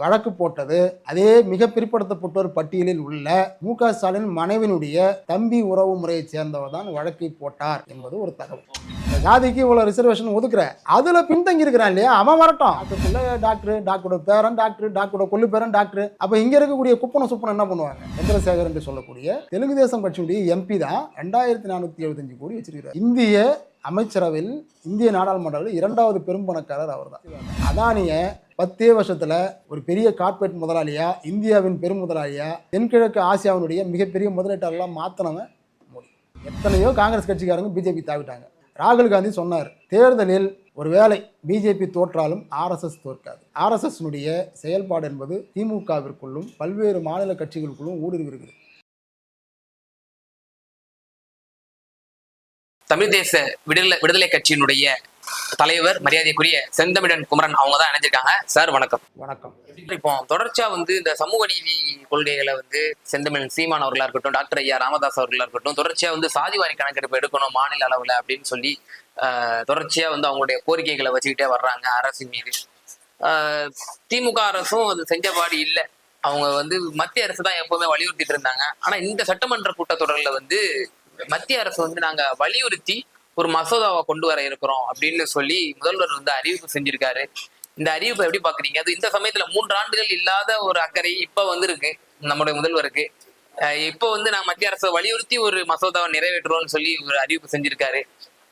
வழக்கு போட்டது அதே மிக பிற்படுத்தப்பட்டோர் பட்டியலில் உள்ள மு.க. ஸ்டாலின் மனைவினுடைய தம்பி உறவு முறையை சேர்ந்தவர் தான் வழக்கை போட்டார் என்பது ஒரு தகவல். ஜாதிக்கு இவ்வளவு ரிசர்வேஷன் ஒதுக்குற அதுல பின்தங்கி இருக்கிறான் இல்லையா, அவன் வரட்டும். டாக்டரோட பேரன் டாக்டர், டாக்டரோட கொள்ளு பேரன் டாக்டர். அப்ப இங்க இருக்கக்கூடிய குப்பன சுப்பனம் என்ன பண்ணுவாங்க? சந்திரசேகர் என்று சொல்லக்கூடிய தெலுங்கு தேசம் கட்சியுடைய எம்பி தான் 2475 கோடி வச்சிருக்கிறார். இந்திய அமைச்சரவையில், இந்திய நாடாளுமன்றத்தில் 2வது பெரும் பணக்காரர் அவர் தான். அதானிய 10 வருஷத்துல ஒரு பெரிய கார்பரேட் முதலாளியா, இந்தியாவின் பெரும் முதலாளியா, தென்கிழக்கு ஆசியாவினுடைய மிகப்பெரிய முதலீட்டாளர்களாக மாத்தினவன் மோடி. எத்தனையோ காங்கிரஸ் கட்சிக்காரங்க பிஜேபி தாவிட்டாங்க. ராகுல் காந்தி சொன்னார், தேர்தலில் ஒருவேளை பிஜேபி தோற்றாலும் ஆர்எஸ்எஸ் தோற்காது. ஆர்எஸ்எஸ்னுடைய செயல்பாடு என்பது திமுகவிற்குள்ளும் பல்வேறு மாநில கட்சிகளுக்குள்ளும் ஊடுருவி இருக்குது. தமிழ் தேச விடுதலை கட்சியினுடைய தலைவர் மரியாதைக்குரிய செந்தமிழன் குமரன் அவங்க தான் இணைஞ்சிருக்காங்க. சார் வணக்கம். வணக்கம். இப்போ தொடர்ச்சியா இந்த சமூக நீதி கொள்கைகளை செந்தமிழன் சீமான் அவர்களா இருக்கட்டும், டாக்டர் ஐயா ராமதாஸ் அவர்களா இருக்கட்டும், தொடர்ச்சியா சாதிவாரி கணக்கெடுப்பு எடுக்கணும் மாநில அளவுல அப்படின்னு சொல்லி தொடர்ச்சியா அவங்களுடைய கோரிக்கைகளை வச்சுக்கிட்டே வர்றாங்க அரசின் மீது. திமுக அரசும் அது செஞ்சபாடு இல்லை. அவங்க மத்திய அரசு தான் எப்பவுமே வலியுறுத்திட்டு இருந்தாங்க. ஆனா இந்த சட்டமன்ற கூட்டத்தொடர்ல மத்திய அரசு நாங்க வலியுறுத்தி ஒரு மசோதாவை கொண்டு வர இருக்கிறோம் அப்படின்னு சொல்லி முதல்வர் அறிவிப்பு செஞ்சிருக்காரு. இந்த அறிவிப்பை எப்படி பாக்குறீங்க? அது இந்த சமயத்துல 3 ஆண்டுகள் இல்லாத ஒரு அக்கறை இப்ப இருக்கு நம்முடைய முதல்வருக்கு. இப்போ நாங்க மத்திய அரசை வலியுறுத்தி ஒரு மசோதாவை நிறைவேற்றுறோம்னு சொல்லி ஒரு அறிவிப்பு செஞ்சிருக்காரு.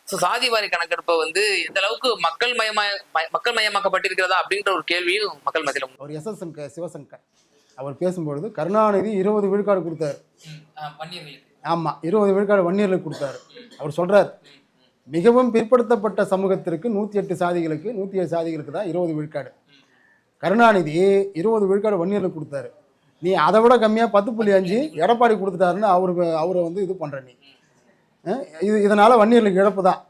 சாதிவாரி கணக்கெடுப்பை எந்த அளவுக்கு மக்கள் மயமாக்கப்பட்டிருக்கிறதா அப்படின்ற ஒரு கேள்வியும் மக்கள் மத்தியில. ஒரு எஸ்.எஸ். சிவசங்கர் அவர் பேசும்பொழுது கருணாநிதி 20 விழுக்காடு கொடுத்தாரு. ஆமா, 20 விழுக்காடு வன்னியர்களுக்கு கொடுத்தாரு. அவர் சொல்றாரு, மிகவும் பிற்படுத்தப்பட்ட சமூகத்திற்கு 108 சாதிகளுக்கு 107 சாதிகளுக்கு தான் 20 விழுக்காடு. கருணாநிதி 20 விழுக்காடு வன்னியர்களுக்கு கொடுத்தாரு. நீ அதை விட கம்மியாக 10.5 எடப்பாடி கொடுத்துட்டாருன்னு அவரை இது பண்ணுற நீ. இதனால் வன்னியர்களுக்கு இழப்பு தான்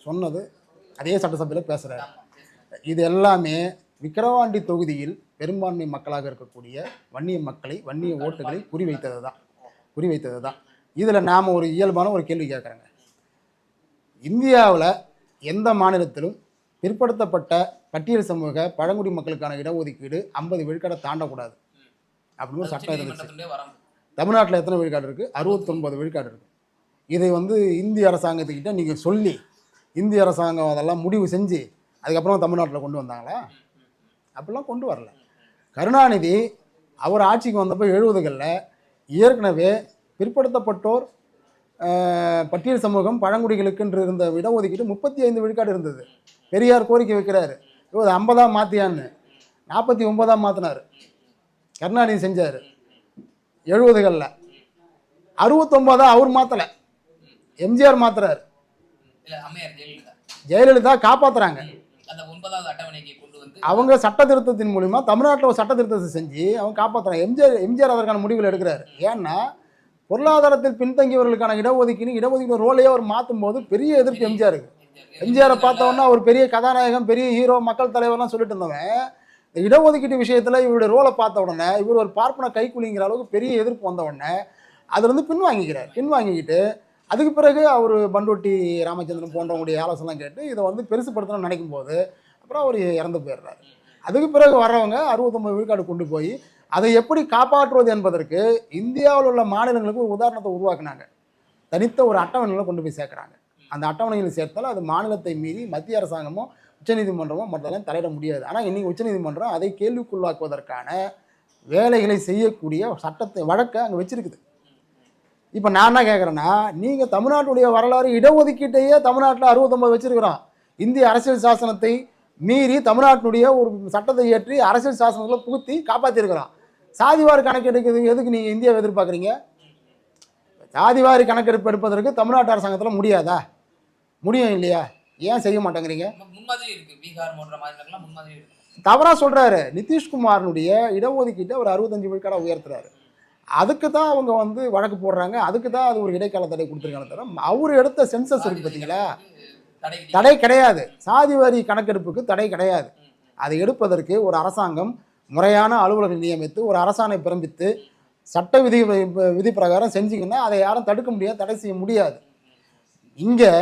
சொன்னது அதே சட்டசபையில் பேசுகிறாரு. இது எல்லாமே விக்கிரவாண்டி தொகுதியில் பெரும்பான்மை மக்களாக இருக்கக்கூடிய வன்னிய மக்களை, வன்னிய ஓட்டுகளை குறிவைத்தது தான். இதில் நாம் ஒரு இயல்பான ஒரு கேள்வி கேட்குறேங்க. இந்தியாவில் எந்த மாநிலத்திலும் பிற்படுத்தப்பட்ட பட்டியல் சமூக பழங்குடி மக்களுக்கான இடஒதுக்கீடு 50 விழுக்காடை தாண்டக்கூடாது அப்படின்னு ஒரு சட்டம் இருந்துச்சு. தமிழ்நாட்டில் எத்தனை விழுக்காடு இருக்குது? 69 விழுக்காடு இருக்குது. இதை இந்திய அரசாங்கத்துக்கிட்ட நீங்கள் சொல்லி இந்திய அரசாங்கம் அதெல்லாம் முடிவு செஞ்சு அதுக்கப்புறம் தமிழ்நாட்டில் கொண்டு வந்தாங்களா? அப்படிலாம் கொண்டு வரல. கருணாநிதி அவர் ஆட்சிக்கு வந்தப்போ 70களில் ஏற்கனவே பிற்படுத்தப்பட்டோர் பட்டியல் சமூகம் பழங்குடிகளுக்கு என்று இருந்த இடஒதுக்கீடு 35 விழுக்காடு இருந்தது. பெரியார் கோரிக்கை வைக்கிறாரு, 50 மாற்றியான்னு 49 மாற்றினார். கருணாநிதி செஞ்சார். 70களில் 69 அவர் மாற்றலை, எம்ஜிஆர் மாத்துறாரு. ஜெயலலிதா காப்பாற்றுறாங்க. அவங்க சட்ட திருத்தத்தின் மூலிமா தமிழ்நாட்டில் ஒரு சட்ட திருத்தத்தை செஞ்சு அவங்க காப்பாற்றுறாங்க. எம்ஜிஆர் அதற்கான முடிவுகள் எடுக்கிறாரு. ஏன்னா பொருளாதாரத்தில் பின்தங்கியவர்களுக்கான இடஒதுக்கீடு ரோலையே அவர் மாற்றும் போது பெரிய எதிர்ப்பு எம்ஜிஆருக்கு. எம்ஜிஆரை பார்த்தோன்னா ஒரு பெரிய கதாநாயகம், பெரிய ஹீரோ, மக்கள் தலைவர்லாம் சொல்லிட்டு இருந்தவன் இந்த இடஒதுக்கீட்டு விஷயத்தில் இவருடைய ரோலை பார்த்த உடனே இவர் ஒரு பார்ப்பன கைக்கூலிங்கிற அளவுக்கு பெரிய எதிர்ப்பு வந்த உடனே அதில் பின்வாங்கிக்கிட்டு அதுக்கு பிறகு அவர் பண்டோட்டி ராமச்சந்திரன் போன்றவங்களுடைய ஆலோசனை கேட்டு இதை பெருசுப்படுத்தணும்னு நினைக்கும் போது அப்புறம் அவர் இறந்து போயிடுறாரு. அதுக்கு பிறகு வர்றவங்க 69 விழுக்காடு கொண்டு போய் அதை எப்படி காப்பாற்றுவது என்பதற்கு இந்தியாவில் உள்ள மாநிலங்களுக்கு ஒரு உதாரணத்தை உருவாக்குனாங்க. தனித்த ஒரு அட்டவணையில் கொண்டு போய் சேர்க்குறாங்க. அந்த அட்டவணையில் சேர்த்தாலும் அது மாநிலத்தை மீறி மத்திய அரசாங்கமோ உச்சநீதிமன்றமோ மற்றதெல்லாம் தலையிட முடியாது. ஆனால் இன்றைக்கி உச்சநீதிமன்றம் அதை கேள்விக்குள்ளாக்குவதற்கான வேலைகளை செய்யக்கூடிய வழக்கை அங்கே வச்சிருக்குது. இப்போ நான் என்ன கேட்குறேன்னா, நீங்கள் தமிழ்நாட்டுடைய வரலாறு இடஒதுக்கீட்டையே தமிழ்நாட்டில் 69 வச்சிருக்கிறோம். இந்திய அரசியல் சாசனத்தை மீறி தமிழ்நாட்டினுடைய ஒரு சட்டத்தை ஏற்றி அரசியல் சாசனத்தில் புகுத்தி காப்பாற்றிருக்கிறோம். சாதிவாரி கணக்கெடுக்கிறது எதுக்கு நீங்கள் இந்தியாவை எதிர்பார்க்குறீங்க? சாதிவாரி கணக்கெடுப்பு எடுப்பதற்கு தமிழ்நாட்டு அரசாங்கத்தில் முடியாதா? முடியும் இல்லையா? ஏன் செய்ய மாட்டேங்கிறீங்க? தவறாக சொல்கிறாரு. நிதிஷ்குமாரனுடைய இடஒதுக்கீட்டை ஒரு 65 விழுக்காடாக உயர்த்துறாரு. அதுக்கு தான் அவங்க வழக்கு போடுறாங்க. அதுக்கு தான் அது ஒரு இடைக்கால தடை கொடுத்துருக்காங்க. தவிர அவர் எடுத்த சென்சஸ் இருக்குது பார்த்தீங்களா, தடை கிடையாது. சாதிவாரி கணக்கெடுப்புக்கு தடை கிடையாது. அதை எடுப்பதற்கு ஒரு அரசாங்கம் முறையான அலுவலர்கள் நியமித்து ஒரு அரசாணை பிறப்பித்து சட்ட விதி பிரகாரம் செஞ்சிங்கன்னா அதை யாரும் தடுக்க முடியாது, தடை செய்ய முடியாது. இங்கே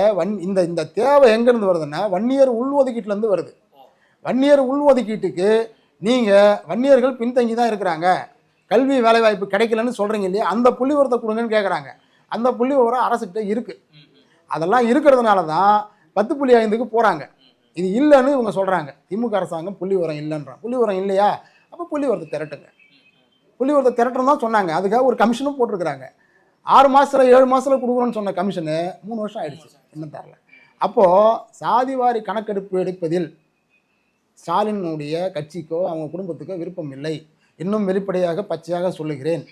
இந்த தேவை எங்கேருந்து வருதுன்னா வன்னியர் உள்ஒதுக்கீட்டிலேருந்து வருது. வன்னியர் உள்ஒதுக்கீட்டுக்கு நீங்கள் வன்னியர்கள் பின்தங்கி தான் இருக்கிறாங்க, கல்வி வேலைவாய்ப்பு கிடைக்கலன்னு சொல்கிறீங்க இல்லையா, அந்த புள்ளி விவரத்தை கொடுங்கன்னு கேட்குறாங்க. அந்த புள்ளி விவரம் அரசுகிட்ட இருக்குது. அதெல்லாம் இருக்கிறதுனால தான் 10.5க்கு போகிறாங்க. இது இல்லைன்னு இவங்க சொல்கிறாங்க. திமுக அரசாங்கம் புள்ளி விவரம் இல்லைன்றான். புள்ளி விவரம் இல்லையா, அப்போ புள்ளி விவரத்தை திரட்டுங்க. புள்ளி விவரத்தை திரட்டணும் தான் சொன்னாங்க. அதுக்காக ஒரு கமிஷனும் போட்டிருக்கிறாங்க. 6 மாதத்தில் 7 மாதத்தில் கொடுக்கணும்னு சொன்ன கமிஷனு 3 வருஷம் ஆயிடுச்சு, இன்னும் தரல. அப்போது சாதிவாரி கணக்கெடுப்பு எடுப்பதில் ஸ்டாலினுடைய கட்சிக்கோ அவங்க குடும்பத்துக்கோ விருப்பம் இல்லை. இன்னும் வெளிப்படையாக பச்சையாக சொல்லுகிறேன்,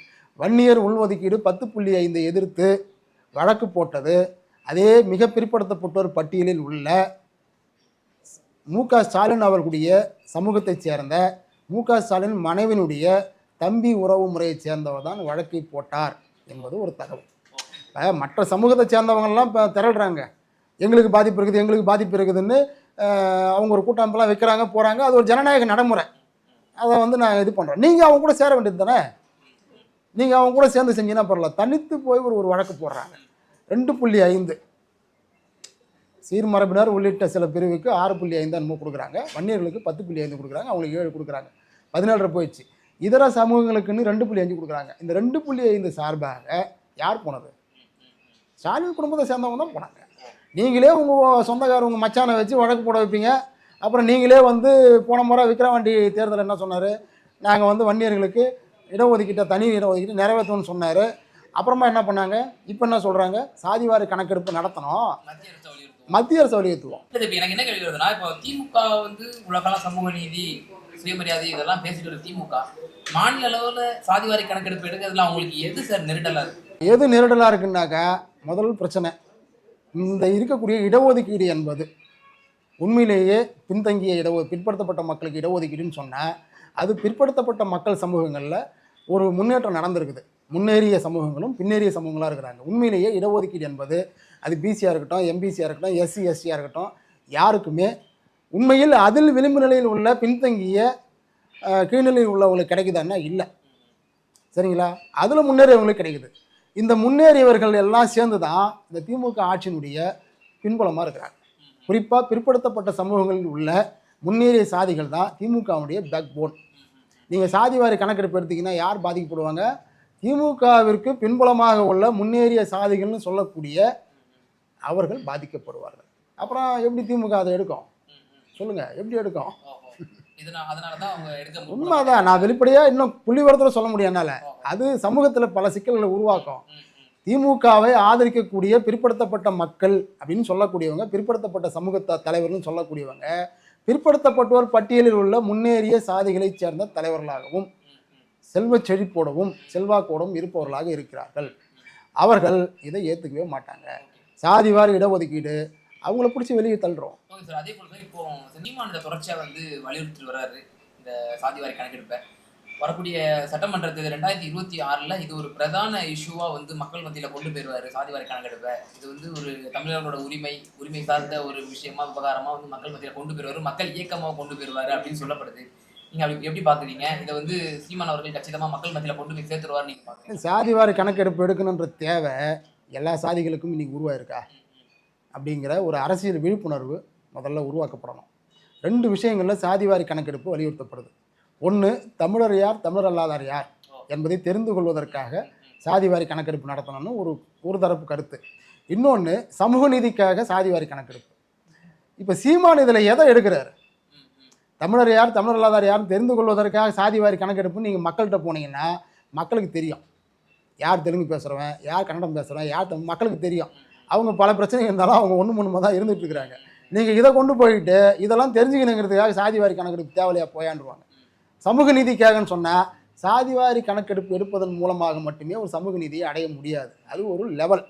வன்னியர் உள்ஒதுக்கீடு 10.5 எதிர்த்து வழக்கு போட்டது அதே மிக பிற்படுத்தப்பட்டோர் பட்டியலில் உள்ள மு.க. ஸ்டாலின் அவர்களுடைய சமூகத்தைச் சேர்ந்த மு.க. ஸ்டாலின் மனைவினுடைய தம்பி உறவு முறையைச் சேர்ந்தவர் தான் வழக்கை போட்டார் என்பது ஒரு தகவல். மற்ற சமூகத்தை சேர்ந்தவங்கெல்லாம் இப்போ திரள்றாங்க, எங்களுக்கு பாதிப்பு இருக்குது எங்களுக்கு பாதிப்பு இருக்குதுன்னு அவங்க ஒரு கூட்டமைப்பெல்லாம் வைக்கிறாங்க போகிறாங்க. அது ஒரு ஜனநாயக நடைமுறை. அதை நான் இது பண்ணுறேன். நீங்கள் அவங்க கூட சேர வேண்டியது தானே. நீங்கள் அவங்க கூட சேர்ந்து செஞ்சீங்கன்னா பரவாயில்ல. தனித்து போய் ஒரு வழக்கு போடுறாங்க. 2.5 சீர்மரபினர் உள்ளிட்ட சில பிரிவுக்கு 6.5 என்னமோ கொடுக்குறாங்க, வன்னியர்களுக்கு 10.5 கொடுக்குறாங்க, அவங்களுக்கு 7 கொடுக்குறாங்க, 17 போயிடுச்சு. இதர சமூகங்களுக்குன்னு 2.5 கொடுக்குறாங்க. இந்த 2.5 சார்பாக யார் போனது? ஸ்டாலின் குடும்பத்தை சேர்ந்தவங்க தான் போனாங்க. நீங்களே உங்கள் சொந்தக்காரர் உங்கள் மச்சானை வச்சு வழக்கு போட வைப்பீங்க. அப்புறம் நீங்களே போன முறை விக்கிரவாண்டி தேர்தல் என்ன சொன்னார், நாங்கள் வன்னியர்களுக்கு இடஒதுக்கீட்டை தனி இடஒதுக்கீட்டு நிறைவேற்றணும்னு சொன்னார். அப்புறமா என்ன பண்ணாங்க, இப்போ என்ன சொல்கிறாங்க, சாதிவாரி கணக்கெடுப்பு நடத்தணும், மத்திய அரசு வலியுறுத்துவோம். எனக்கு என்ன கேள்வி வருதுன்னா, இப்போ திமுக உலகள சமூக நீதி சுயமரியாதை இதெல்லாம் பேசிட்டு வர திமுக மாநில அளவில் சாதிவாரி கணக்கெடுப்பு எடுக்கிறதுல அவங்களுக்கு எது சார் நெருடலாக இருக்குது? எது நெருடலாக இருக்குன்னாக்கா, முதல் பிரச்சனை இந்த இருக்கக்கூடிய இடஒதுக்கீடு என்பது உண்மையிலேயே பின்தங்கிய பிற்படுத்தப்பட்ட மக்களுக்கு இடஒதுக்கீடுன்னு சொன்னால் அது பிற்படுத்தப்பட்ட மக்கள் சமூகங்களில் ஒரு முன்னேற்றம் நடந்திருக்குது. முன்னேறிய சமூகங்களும் பின்னேறிய சமூகங்களாக இருக்கிறாங்க. உண்மையிலேயே இடஒதுக்கீடு என்பது அது பிசியாக இருக்கட்டும், எம்பிசியாக இருக்கட்டும், எஸ்சி எஸ்டியாக இருக்கட்டும், யாருக்குமே உண்மையில் அதில் விளிம்பு நிலையில் உள்ள பின்தங்கிய கீழ்நிலையில் உள்ளவங்களுக்கு கிடைக்குதான்னா இல்லை. சரிங்களா? அதில் முன்னேறியவங்களுக்கு கிடைக்குது. இந்த முன்னேறியவர்கள் எல்லாம் சேர்ந்து தான் இந்த திமுக ஆட்சியினுடைய பின்புலமாக இருக்கிறாங்க. குறிப்பாக பிற்படுத்தப்பட்ட சமூகங்களில் உள்ள முன்னேறிய சாதிகள் தான் திமுகவுடைய பேக் போன். நீங்கள் சாதிவாரி கணக்கெடுப்பு எடுத்தீங்கன்னா யார் பாதிக்கப்படுவாங்க? திமுகவிற்கு பின்புலமாக உள்ள முன்னேறிய சாதிகள்னு சொல்லக்கூடிய அவர்கள் பாதிக்கப்படுவார்கள். அப்புறம் எப்படி திமுக அதை எடுக்கும் சொல்லுங்கள்? எப்படி எடுக்கும்? உண்மைதான். நான் வெளிப்படையாக இன்னும் புள்ளிவரத்தில் சொல்ல முடியும் என்னால். அது சமூகத்தில் பல சிக்கல்களை உருவாக்கும். திமுகவை ஆதரிக்கக்கூடிய பிற்படுத்தப்பட்ட மக்கள் அப்படின்னு சொல்லக்கூடியவங்க, பிற்படுத்தப்பட்ட சமூக தலைவர்கள்னு சொல்லக்கூடியவங்க பிற்படுத்தப்பட்டோர் பட்டியலில் உள்ள முன்னேறிய சாதிகளைச் சேர்ந்த தலைவர்களாகவும் செல்வ செழிப்போடவும் செல்வாக்கோடவும் இருப்பவர்களாக இருக்கிறார்கள். அவர்கள் இதை ஏற்றுக்கவே மாட்டாங்க. சாதிவாரி இடஒதுக்கீடு அவங்கள பிடிச்சி வெளியே தள்ளுறோம். அதே போல இப்போ சீமான் தொடர்ச்சியாக வலியுறுத்தி வர்றாரு இந்த சாதிவாரி கணக்கெடுப்பை. வரக்கூடிய சட்டமன்ற தேர்தல் 2026 இது ஒரு பிரதான இஷ்யூவா மக்கள் மத்தியில் கொண்டு போயிருவாரு சாதிவாரி கணக்கெடுப்பை. இது ஒரு தமிழர்களோட உரிமை சார்ந்த ஒரு விஷயமா விவகாரமா மக்கள் மத்தியில் கொண்டு போயிருவாரு, மக்கள் இயக்கமாக கொண்டு போயிருவாரு அப்படின்னு சொல்லப்படுது. நீங்க அப்படி எப்படி பாக்குறீங்க? இதை சீமான் அவர்கள் கச்சிதமா மக்கள் மத்தியில் கொண்டு போய் சேர்த்துருவாரு நீங்க பாக்குறீங்க? சாதிவாரி கணக்கெடுப்பு எடுக்கணுன்ற தேவை எல்லா சாதிகளுக்கும் இன்னைக்கு உருவாயிருக்கா அப்படிங்கிற ஒரு அரசியல் விழிப்புணர்வு முதல்ல உருவாக்கப்படணும். 2 விஷயங்களில் சாதிவாரி கணக்கெடுப்பு வலியுறுத்தப்படுது. ஒன்று, தமிழர் யார் தமிழர் அல்லாதார் யார் என்பதை தெரிந்து கொள்வதற்காக சாதிவாரி கணக்கெடுப்பு நடத்தணும்னு ஒரு தரப்பு கருத்து. இன்னொன்று, சமூக நீதிக்காக சாதிவாரி கணக்கெடுப்பு. இப்போ சீமான் இதில் எதை எடுக்கிறாரு? தமிழர் யார் தமிழர் அல்லாதார் யாருன்னு தெரிந்து கொள்வதற்காக சாதிவாரி கணக்கெடுப்புன்னு நீங்கள் மக்கள்கிட்ட போனீங்கன்னா மக்களுக்கு தெரியும் யார் தெலுங்கு பேசுகிறவன், யார் கன்னடம் பேசுகிறவன், யார் மக்களுக்கு தெரியும். அவங்க பல பிரச்சனைகள் இருந்தாலும் அவங்க ஒன்று மூணுமா தான் இருந்துகிட்டு இருக்கிறாங்க. நீங்கள் இதை கொண்டு போயிட்டு இதெல்லாம் தெரிஞ்சுக்கணுங்கிறதுக்காக சாதிவாரி கணக்கெடுப்பு தேவையா போயாண்டுருவாங்க. சமூக நீதிக்காகன்னு சொன்னால் சாதிவாரி கணக்கெடுப்பு எடுப்பதன் மூலமாக மட்டுமே ஒரு சமூக நீதியை அடைய முடியாது. அது ஒரு லெவல்.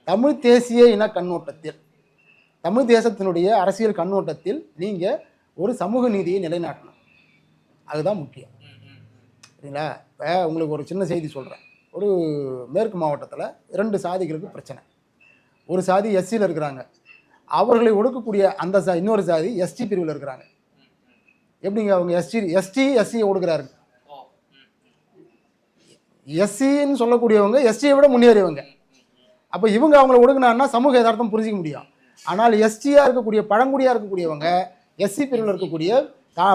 தமிழ் தேசிய இன கண்ணோட்டத்தில், தமிழ் தேசத்தினுடைய அரசியல் கண்ணோட்டத்தில் நீங்கள் ஒரு சமூக நீதியை நிலைநாட்டணும். அதுதான் முக்கியம். சரிங்களா? இப்போ உங்களுக்கு ஒரு சின்ன செய்தி சொல்கிறேன். ஒரு மேற்கு மாவட்டத்தில் 2 சாதிகளுக்கு பிரச்சனை. ஒரு சாதி எஸ்சியில் இருக்கிறாங்க, அவர்களை ஒடுக்கக்கூடிய அந்த இன்னொரு சாதி எஸ்டி பிரிவில் இருக்கிறாங்க. எப்படிங்க அவங்க எஸ்சியை ஒடுக்குறாரு? எஸ்சின்னு சொல்லக்கூடியவங்க எஸ்டியை விட முன்னேறியவங்க. அப்போ இவங்க அவங்கள ஒடுக்குனான்னா சமூக யதார்த்தம் புரிஞ்சிக்க முடியும். ஆனால் எஸ்டியாக இருக்கக்கூடிய பழங்குடியாக இருக்கக்கூடியவங்க, எஸ்சி பிரிவில் இருக்கக்கூடிய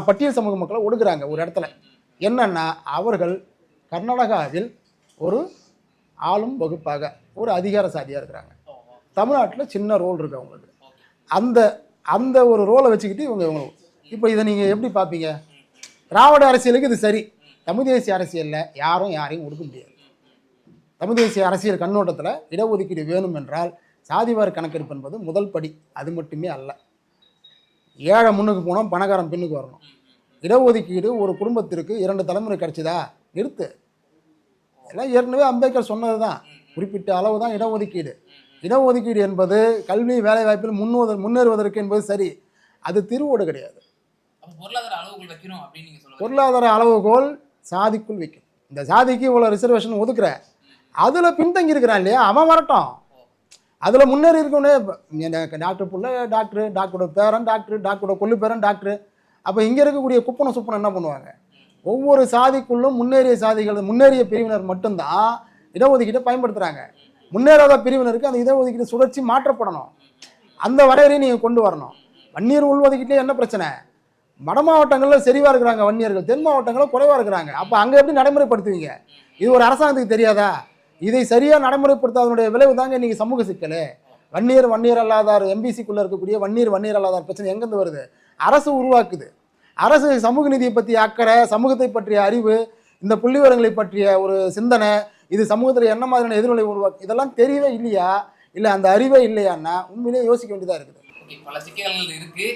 பட்டியல் சமூக மக்களை ஒடுக்குறாங்க ஒரு இடத்துல. என்னன்னா அவர்கள் கர்நாடகாவில் ஒரு ஆளும் வகுப்பாக ஒரு அதிகார சாதியாக இருக்கிறாங்க. தமிழ்நாட்டில் சின்ன ரோல் இருக்குது அவங்களுக்கு. அந்த அந்த ஒரு ரோலை வச்சுக்கிட்டு இவங்க இப்போ இதை நீங்கள் எப்படி பார்ப்பீங்க? திராவிட அரசியலுக்கு இது சரி. தமிழ் தேசிய அரசியலில் யாரும் யாரையும் ஒடுக்க முடியாது. தமிழ் தேசிய அரசியல் கண்ணோட்டத்தில் இடஒதுக்கீடு வேணும் என்றால் சாதிவாரி கணக்கெடுப்பு என்பது முதல் படி. அது மட்டுமே அல்ல. ஏழை முன்னுக்கு போனோம், பணக்காரன் பின்னுக்கு வரணும். இடஒதுக்கீடு ஒரு குடும்பத்திற்கு 2 தலைமுறை கிடைச்சதா? நிறுத்து. எல்லாம் ஏற்கனவே அம்பேத்கர் சொன்னது தான். குறிப்பிட்ட அளவு தான் இடஒதுக்கீடு. இடஒதுக்கீடு என்பது கல்வி வேலைவாய்ப்பில் முன்னேறுவதற்கு என்பது சரி. அது திருவோடு கிடையாது. பொருளாதார அளவுகோல் சாதிக்குள் வைக்கும். இந்த சாதிக்கு இவ்வளோ ரிசர்வேஷன் ஒதுக்குற, அதில் பின்தங்கி இருக்கிறான் இல்லையா, அவன் வரட்டும். அதில் முன்னேறி இருக்கணும்னே. டாக்டர் புள்ள டாக்டரு, டாக்டரோட பேரன் டாக்டரு, டாக்டரோட கொள்ளு பேரன் டாக்டரு. அப்போ இங்கே இருக்கக்கூடிய குப்பனை சுப்பனை என்ன பண்ணுவாங்க? ஒவ்வொரு சாதிக்குள்ளும் முன்னேறிய பிரிவினர் மட்டும்தான் இடஒதுக்கீட்டை பயன்படுத்துகிறாங்க. முன்னேறாத பிரிவினருக்கு அந்த இடஒதுக்கீடு சுழற்சி மாற்றப்படணும். அந்த வரையறையை நீங்கள் கொண்டு வரணும். வன்னியர் உள்ஒதுக்கீட்டிலே என்ன பிரச்சனை? வட மாவட்டங்களில் சரிவாக இருக்கிறாங்க வன்னியர்கள், தென் மாவட்டங்களில் குறைவாக இருக்கிறாங்க. அப்போ அங்கே எப்படி நடைமுறைப்படுத்துவீங்க? இது ஒரு அரசாங்கத்துக்கு தெரியாதா? இதை சரியாக நடைமுறைப்படுத்தாதனுடைய விளைவு தாங்க இன்றைக்கி சமூக சிக்கல். வன்னியர் அல்லாதார் எம்பிசிக்குள்ளே இருக்கக்கூடிய வன்னியர் அல்லாதார் பிரச்சனை எங்கேருந்து வருது? அரசு உருவாக்குது. அரசு சமூக நீதியை பற்றிய அக்கறை, சமூகத்தை பற்றிய அறிவு, இந்த புள்ளிவிவரங்களை பற்றிய ஒரு சிந்தனை, இது சமூகத்தில் என்ன மாதிரியான எதிர்நிலை உருவாக்கு, இதெல்லாம் தெரியவே இல்லையா? இல்லை அந்த அறிவே இல்லையான்னா உண்மையிலேயே யோசிக்க வேண்டியதாக இருக்குது. பல சிக்கல்கள் இருக்கு.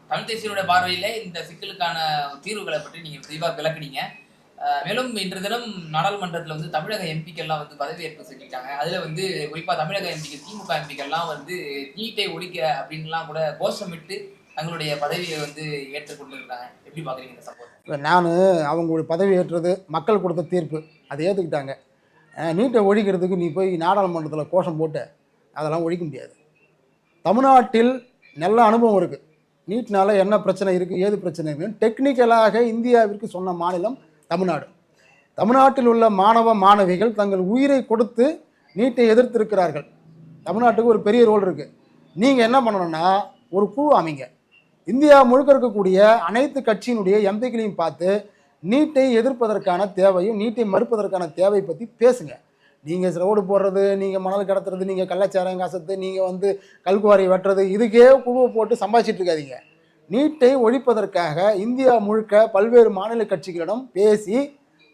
தமிழ் தேசியனுடைய பார்வையில இந்த சிக்கலுக்கான தீர்வுகளை பற்றி நீங்க தெளிவாக விளக்குனீங்க. மேலும் இன்று தினம் நாடாளுமன்றத்தில் வந்து தமிழக எம்பிக்கெல்லாம் வந்து பதவியேற்பு செஞ்சுட்டாங்க. அதுல வந்து குறிப்பா தமிழக எம்பிக்கள், திமுக எம்பிக்கெல்லாம் வந்து நீட்டை ஒழிக்க அப்படின்லாம் கூட கோஷமிட்டு தங்களுடைய பதவியை வந்து ஏற்றுக்கொண்டு இருக்காங்க. எப்படி பாக்குறீங்க இந்த சம்பவம்? நான் அவங்களுடைய பதவி ஏற்றது மக்கள் கொடுத்த தீர்ப்பு, அதை ஏற்றுக்கிட்டாங்க. நீட்டை ஒழிக்கிறதுக்கு நீ போய் நாடாளுமன்றத்தில் கோஷம் போட்டு அதெல்லாம் ஒழிக்க முடியாது. தமிழ்நாட்டில் நல்ல அனுபவம் இருக்குது. நீட்னால என்ன பிரச்சனை இருக்குது, ஏது பிரச்சனை இருக்குன்னு டெக்னிக்கலாக இந்தியாவிற்கு சொன்ன மாநிலம் தமிழ்நாடு. தமிழ்நாட்டில் உள்ள மாணவ மாணவிகள் தங்கள் உயிரை கொடுத்து நீட்டை எதிர்த்திருக்கிறார்கள். தமிழ்நாட்டுக்கு ஒரு பெரிய ரோல் இருக்குது. நீங்கள் என்ன பண்ணணும்னா ஒரு குழு அமைங்க. இந்தியா முழுக்க இருக்கக்கூடிய அனைத்து கட்சியினுடைய எம்பிக்களையும் பார்த்து நீட்டை எதிர்ப்பதற்கான தேவையும் நீட்டை மறுப்பதற்கான தேவை பற்றி பேசுங்க. நீங்கள் ரோடு போடுறது, நீங்கள் மணல் கடத்துறது, நீங்கள் கள்ளச்சாரம் காசத்து, நீங்கள் வந்து கல்குவாரி வெட்டுறது, இதுக்கே குழுவை போட்டு சம்பாதிச்சிட்டு இருக்காதீங்க. நீட்டை ஒழிப்பதற்காக இந்தியா முழுக்க பல்வேறு மாநில கட்சிகளிடம் பேசி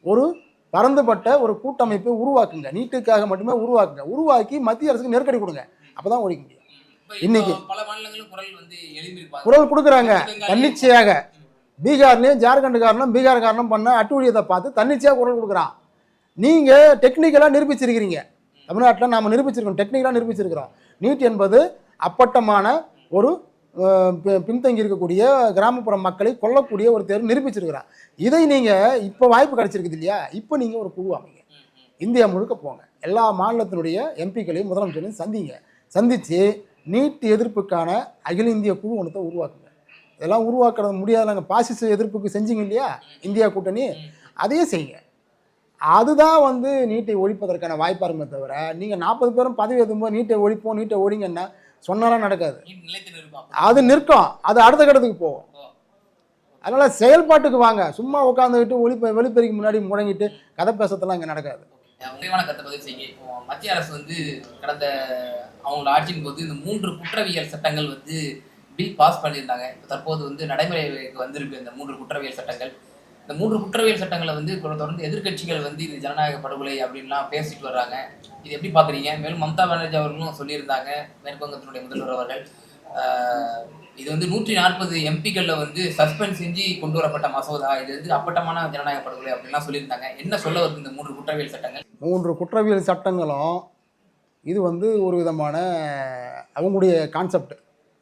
ஒரு பரந்துபட்ட ஒரு கூட்டமைப்பை உருவாக்குங்க. நீட்டுக்காக மட்டுமே உருவாக்கி மத்திய அரசுக்கு நெருக்கடி கொடுங்க. அப்போ தான் ஒழிக்க முடியும். இன்னைக்கு குரல் கொடுக்குறாங்க தன்னிச்சையாக. பீகார்லேயும் ஜார்க்கண்டுக்காரனும் பீகார்காரனும் பண்ண அட்டூழியத்தை பார்த்து தன்னிச்சையாக குரல் கொடுக்குறான். நீங்கள் டெக்னிக்கலாக நிரூபிச்சிருக்கிறீங்க. தமிழ்நாட்டில் நாம் நிரூபிச்சிருக்கோம், டெக்னிக்கலாக நிரூபிச்சிருக்கிறோம். நீட் என்பது அப்பட்டமான ஒரு பின்தங்கி இருக்கக்கூடிய கிராமப்புற மக்களை கொல்லக்கூடிய ஒரு தேர்வு நிரூபிச்சிருக்கிறான். இதை நீங்கள் இப்போ வாய்ப்பு கிடைச்சிருக்குது இல்லையா? இப்போ நீங்கள் ஒரு குழு அமைங்க. இந்தியா முழுக்க போங்க. எல்லா மாநிலத்தினுடைய எம்பிக்களையும் முதலமைச்சரையும் சந்தித்து நீட் எதிர்ப்புக்கான அகில இந்திய குழு ஒன்றத்தை உருவாக்குங்க. இதெல்லாம் உருவாக்குறது முடியாத நாங்கள் பாசிச எதிர்ப்புக்கு செஞ்சீங்க இல்லையா இந்தியா கூட்டணி, அதையே செய்யுங்க. அதுதான் வந்து நீட்டை ஒழிப்பதற்கான வாய்ப்பாக இருக்குமே தவிர நீங்கள் 40 பேரும் பதவி ஏற்றும்போது நீட்டை ஒழிங்கன்னா சொன்னாலும் நடக்காது. அது நிற்கும், அது அடுத்த கட்டத்துக்கு போகும். அதனால் செயல்பாட்டுக்கு வாங்க. சும்மா உட்காந்துக்கிட்டு வெளிப்பெறிக்கு முன்னாடி முடங்கிட்டு கதை பேசத்தெல்லாம் இங்கே நடக்காது. முக்கியமான கருத்தை பதிவு செய்ய, இப்போ மத்திய அரசு வந்து கடந்த அவங்களோட ஆட்சியின் போது இந்த 3 குற்றவியல் சட்டங்கள் வந்து பில் பாஸ் பண்ணியிருந்தாங்க. தற்போது வந்து நடைமுறைக்கு வந்திருக்கு இந்த 3 குற்றவியல் சட்டங்கள். இந்த 3 குற்றவியல் சட்டங்களை வந்து தொடர்ந்து எதிர்கட்சிகள் வந்து இது ஜனநாயக படுகொலை அப்படின்லாம் பேசிட்டு வர்றாங்க. இது எப்படி பார்க்குறீங்க? மேலும் மம்தா பானர்ஜி அவர்களும் சொல்லியிருந்தாங்க, மேற்குவங்கத்தினுடைய முதல்வர் அவர்கள், இது வந்து 140 எம்பிக்களில் வந்து சஸ்பெண்ட் செஞ்சு கொண்டு வரப்பட்ட மசோதா, இது வந்து அப்பட்டமான ஜனநாயக படுகொலை அப்படின்லாம் சொல்லியிருந்தாங்க. என்ன சொல்ல வருது இந்த 3 குற்றவியல் சட்டங்கள்? 3 குற்றவியல் சட்டங்களும் இது வந்து ஒரு விதமான அவங்களுடைய கான்செப்ட்.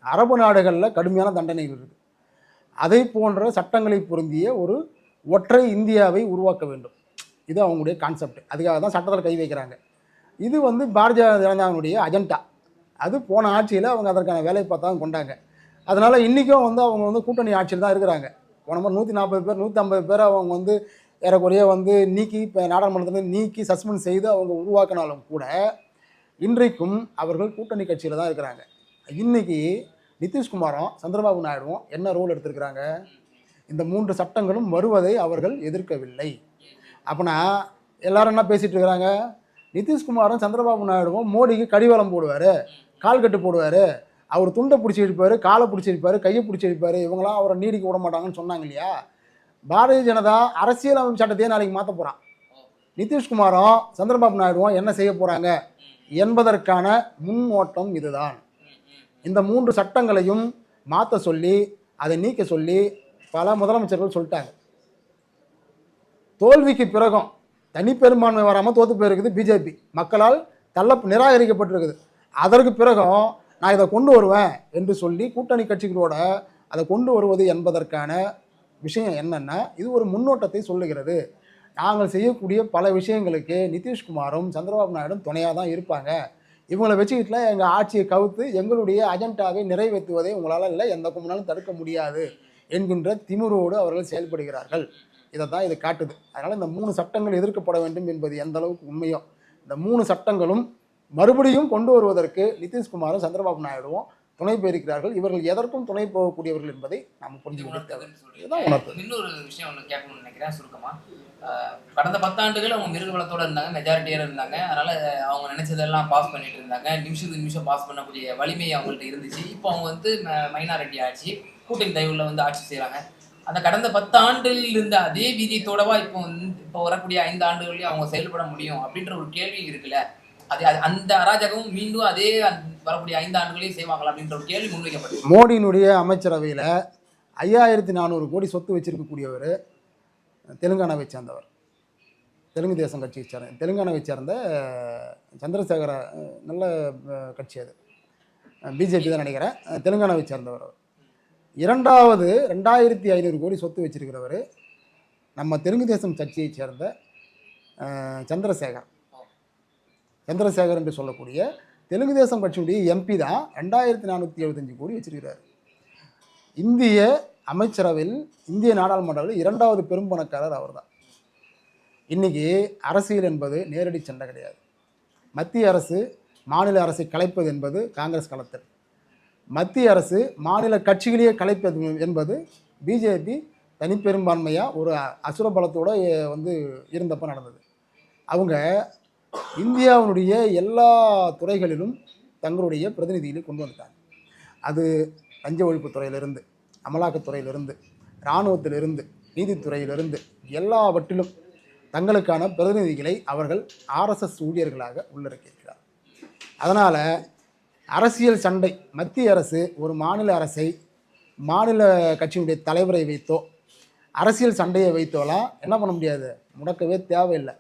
அரபு நாடுகளில் கடுமையான தண்டனைகள் இருக்குது. அதை போன்ற சட்டங்களை பொருந்திய ஒரு ஒற்றை இந்தியாவை உருவாக்க வேண்டும். இது அவங்களுடைய கான்செப்ட். அதுக்காக தான் சட்டத்தில் கை வைக்கிறாங்க. இது வந்து பாரதிய ஜனதாவுடைய அஜெண்டா. அது போன ஆட்சியில் அவங்க அதற்கான வேலை பார்த்தா கொண்டாங்க. அதனால் இன்றைக்கும் வந்து அவங்க வந்து கூட்டணி ஆட்சியில் தான் இருக்கிறாங்க. போன மாதிரி 140 பேர் 150 பேர் அவங்க வந்து ஏறக்குறைய வந்து நீக்கி இப்போ நாடாளுமன்றத்தில் நீக்கி சஸ்பெண்ட் செய்து அவங்க உருவாக்கினாலும் கூட இன்றைக்கும் அவர்கள் கூட்டணி கட்சியில் தான் இருக்கிறாங்க. இன்றைக்கி நிதிஷ்குமாரும் சந்திரபாபு நாயுடுவும் என்ன ரோல் எடுத்திருக்கிறாங்க? இந்த 3 சட்டங்களும் வருவதை அவர்கள் எதிர்க்கவில்லை. அப்போனா எல்லாரும் என்ன பேசிகிட்டு இருக்கிறாங்க, நிதிஷ்குமாரும் சந்திரபாபு நாயுடுவும் மோடிக்கு கடிவாளம் போடுவார், கால் கட்டு போடுவார், அவர் துண்டை பிடிச்சி இழுப்பார், காலை பிடிச்சி இழுப்பார், கையை பிடிச்சி இழுப்பார், இவங்களாம் அவரை நீடிக்க விட மாட்டாங்கன்னு சொன்னாங்க இல்லையா. பாரதிய ஜனதா அரசியலமைப்பு சட்டத்தையே நாளைக்கு மாற்ற போகிறான். நிதிஷ்குமாரும் சந்திரபாபு நாயுடுவும் என்ன செய்ய போகிறாங்க என்பதற்கான முன்னோட்டம் இதுதான். இந்த 3 சட்டங்களையும் மாற்ற சொல்லி அதை நீக்க சொல்லி பல முதலமைச்சர்கள் சொல்லிட்டாங்க. தோல்விக்கு பிறகும் தனிப்பெரும்பான்மை வராமல் தோற்று போயிருக்குது பிஜேபி, மக்களால் நிராகரிக்கப்பட்டிருக்குது. அதற்கு பிறகும் நான் இதை கொண்டு வருவேன் என்று சொல்லி கூட்டணி கட்சிகளோட அதை கொண்டு வருவது என்பதற்கான விஷயம் என்னென்னா, இது ஒரு முன்னோட்டத்தை சொல்லுகிறது. நாங்கள் செய்யக்கூடிய பல விஷயங்களுக்கு நிதிஷ்குமாரும் சந்திரபாபு நாயுடும் துணையாக தான் இருப்பாங்க. இவங்களை வச்சுக்கிட்டுல எங்கள் ஆட்சியை கவுத்து எங்களுடைய அஜெண்டாவை நிறைவேற்றுவதை உங்களால் இல்லை எந்த கும்பனாலும் தடுக்க முடியாது என்கின்ற திமிரோடு அவர்கள் செயல்படுகிறார்கள். இதை தான் இது காட்டுது. அதனால் இந்த 3 சட்டங்கள் எதிர்க்கப்பட வேண்டும் என்பது எந்த அளவுக்கு உண்மையோ, இந்த 3 சட்டங்களும் மறுபடியும் கொண்டு வருவதற்கு நிதிஷ்குமாரும் சந்திரபாபு நாயுடுவும் துணை போயிருக்கிறார்கள். இவர்கள் எதற்கும் துணை போகக்கூடியவர்கள் என்பதை நாம் புரிஞ்சுக்கிட்டு இன்னொரு விஷயம் ஒன்று கேட்கணும்னு நினைக்கிறேன் சுருக்கமா. கடந்த 10 ஆண்டுகள் அவங்க மிருக பலத்தோட இருந்தாங்க, மெஜாரிட்டியாக இருந்தாங்க. அதனால அவங்க நினைச்சதெல்லாம் பாஸ் பண்ணிட்டு இருந்தாங்க. நிமிஷம் பாஸ் பண்ணக்கூடிய வலிமை அவங்கள்ட்ட இருந்துச்சு. இப்போ அவங்க வந்து மைனாரிட்டி ஆட்சி, கூட்டணி தயவுல வந்து ஆட்சி செய்கிறாங்க. அந்த கடந்த 10 ஆண்டுகளில் இருந்த அதே வீதியத்தோடவா இப்போ வரக்கூடிய 5 ஆண்டுகள்லயும் அவங்க செயல்பட முடியும் அப்படின்ற ஒரு கேள்வி இருக்குல்ல. அது அந்த அராஜகம் மீண்டும் அதே வரக்கூடிய 5 ஆண்டுகளையும் செய்வாங்களா அப்படின்ற ஒரு கேள்வி முன்வைக்கப்பட்டது. மோடியினுடைய அமைச்சரவையில் 5400 கோடி சொத்து வச்சிருக்கக்கூடியவர் தெலுங்கானாவை சேர்ந்தவர், தெலுங்கு தேசம் கட்சியை சேர்ந்த, தெலுங்கானாவை சேர்ந்த சந்திரசேகர, நல்ல கட்சி அது, பிஜேபி தான் நினைக்கிறேன், தெலுங்கானாவை சேர்ந்தவர். அவர் இரண்டாவது 2500 கோடி சொத்து வச்சிருக்கிறவர் நம்ம தெலுங்கு தேசம் கட்சியை சேர்ந்த சந்திரசேகர் என்று சொல்லக்கூடிய தெலுங்கு தேசம் கட்சியுடைய எம்பி தான் 2475 கோடி வச்சிருக்கிறார். இந்திய அமைச்சரவையில், இந்திய நாடாளுமன்றத்தில் 2வது பெரும் பணக்காரர் அவர் தான். இன்றைக்கி அரசியல் என்பது நேரடி சண்டை கிடையாது. மத்திய அரசு மாநில அரசை கலைப்பது என்பது காங்கிரஸ் களத்தில், மத்திய அரசு மாநில கட்சிகளையே கலைப்பது என்பது பிஜேபி தனிப்பெரும்பான்மையாக ஒரு அசுர பலத்தோடு வந்து இருந்தப்போ நடந்தது. அவங்க இந்தியாவினுடைய எல்லா துறைகளிலும் தங்களுடைய பிரதிநிதிகளை கொண்டு வந்துட்டாங்க. அது லஞ்ச ஒழிப்பு துறையிலிருந்து, அமலாக்கத்துறையிலிருந்து, இராணுவத்திலிருந்து, நீதித்துறையிலிருந்து எல்லாவற்றிலும் தங்களுக்கான பிரதிநிதிகளை அவர்கள் ஆர்எஸ்எஸ் ஊழியர்களாக உள்ளடக்கியிருக்கிறார். அதனால் அரசியல் சண்டை, மத்திய அரசு ஒரு மாநில அரசை மாநில கட்சியினுடைய தலைவரை வைத்தோ அரசியல் சண்டையை வைத்தோலாம் என்ன பண்ண முடியாது, முடக்கவே தேவையில்லை.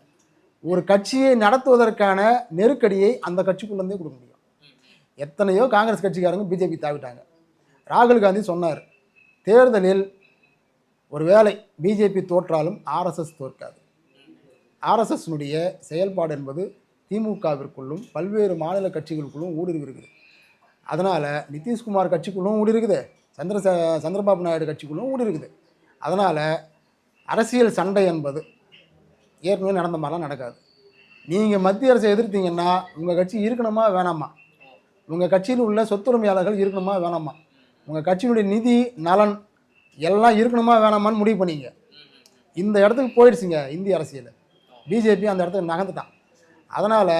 ஒரு கட்சியை நடத்துவதற்கான நெருக்கடியை அந்த கட்சிக்குள்ளேருந்தே கொடுக்க முடியும். எத்தனையோ காங்கிரஸ் கட்சிக்காரங்க பிஜேபி தாவிட்டாங்க. ராகுல் காந்தி சொன்னார், தேர்தலில் ஒரு வேளை பிஜேபி தோற்றாலும் ஆர்எஸ்எஸ் தோற்காது. ஆர்எஸ்எஸ்னுடைய செயல்பாடு என்பது திமுகவிற்குள்ளும் பல்வேறு மாநில கட்சிகளுக்குள்ளும் ஊடுருவி இருக்குது. அதனால் நிதிஷ்குமார் கட்சிக்குள்ளும் ஊடுருக்குது, சந்திரபாபு நாயுடு கட்சிக்குள்ளும் ஊடுருக்குது. அதனால் அரசியல் சண்டை என்பது ஏற்கனவே நடந்த மாதிரிலாம் நடக்காது. நீங்கள் மத்திய அரசை எதிர்த்தீங்கன்னா உங்கள் கட்சி இருக்கணுமா வேணாமா, உங்கள் கட்சியில் உள்ள சொத்துரிமையாளர்கள் இருக்கணுமா வேணாமா, உங்கள் கட்சியினுடைய நிதி நலன் எல்லாம் இருக்கணுமா வேணாமான்னு முடிவு பண்ணிங்க. இந்த இடத்துக்கு போயிடுச்சுங்க இந்திய அரசியல். பிஜேபி அந்த இடத்துக்கு நகர்ந்துட்டான். அதனால்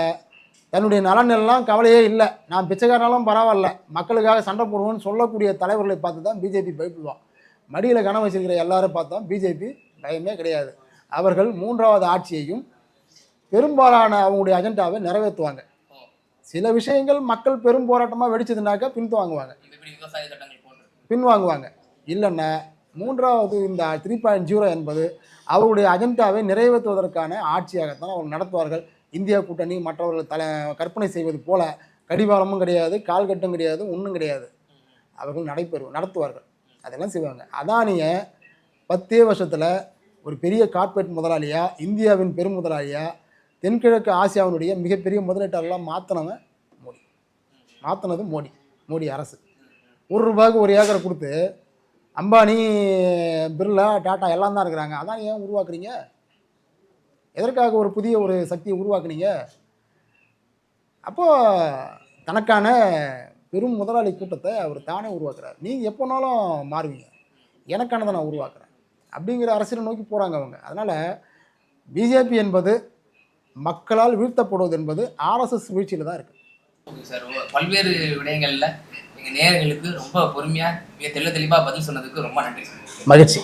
தன்னுடைய நலன் எல்லாம் கவலையே இல்லை, நான் பிச்சைக்காரனாலும் பரவாயில்ல, மக்களுக்காக சண்டை போடுவோன்னு சொல்லக்கூடிய தலைவர்களை பார்த்து தான் பிஜேபி பயப்படுவான். மடியில் கனவு வச்சிருக்கிற எல்லாரும் பார்த்தோம் பிஜேபி பயமே கிடையாது. அவர்கள் 3வது ஆட்சியையும் பெரும்பாலான அவங்களுடைய அஜெண்டாவை நிறைவேற்றுவாங்க. சில விஷயங்கள் மக்கள் பெரும் போராட்டமாக வெடிச்சதுனாக்கா பின்வாங்குவாங்க. இல்லைன்னா 3வது இந்த 3.0 என்பது அவருடைய அஜெண்டாவை நிறைவேற்றுவதற்கான ஆட்சியாகத்தான் அவங்க நடத்துவார்கள். இந்தியா கூட்டணி மற்றவர்கள் கற்பனை செய்வது போல கடிவாளமும் கிடையாது, கால்கட்டும் கிடையாது, ஒன்றும் கிடையாது. அவர்கள் நடத்துவார்கள், அதெல்லாம் செய்வாங்க. அதானியை 10 வருஷத்தில் ஒரு பெரிய கார்ப்பரேட் முதலாளியாக, இந்தியாவின் பெரும் முதலாளியாக, தென்கிழக்கு ஆசியாவினுடைய மிகப்பெரிய முதலீட்டாளர்லாம் மாற்றினது மோடி அரசு. ₹1 1 ஏக்கரை கொடுத்து அம்பானி, பிர்லா, டாட்டா எல்லாம் தான் இருக்கிறாங்க. அதான் ஏன் உருவாக்குறீங்க? எதற்காக ஒரு புதிய ஒரு சக்தியை உருவாக்குனீங்க? அப்போது தனக்கான பெரும் முதலாளி கூட்டத்தை அவர் தானே உருவாக்குறார். நீங்கள் எப்போனாலும் மாறுவீங்க, எனக்கானதை நான் உருவாக்குறேன், அப்படிங்கிற அரசியலை நோக்கி போகிறாங்க அவங்க. அதனால் பிஜேபி என்பது மக்களால் வீழ்த்தப்படுவது என்பது ஆர்எஸ்எஸ் வீழ்ச்சியில் தான் இருக்குது. ஓகே சார், பல்வேறு விடயங்கள்ல எங்க நேயர்களுக்கு ரொம்ப பொறுமையா மிக தெளிவா பதில் சொன்னதுக்கு ரொம்ப நன்றி சார். மகிழ்ச்சி.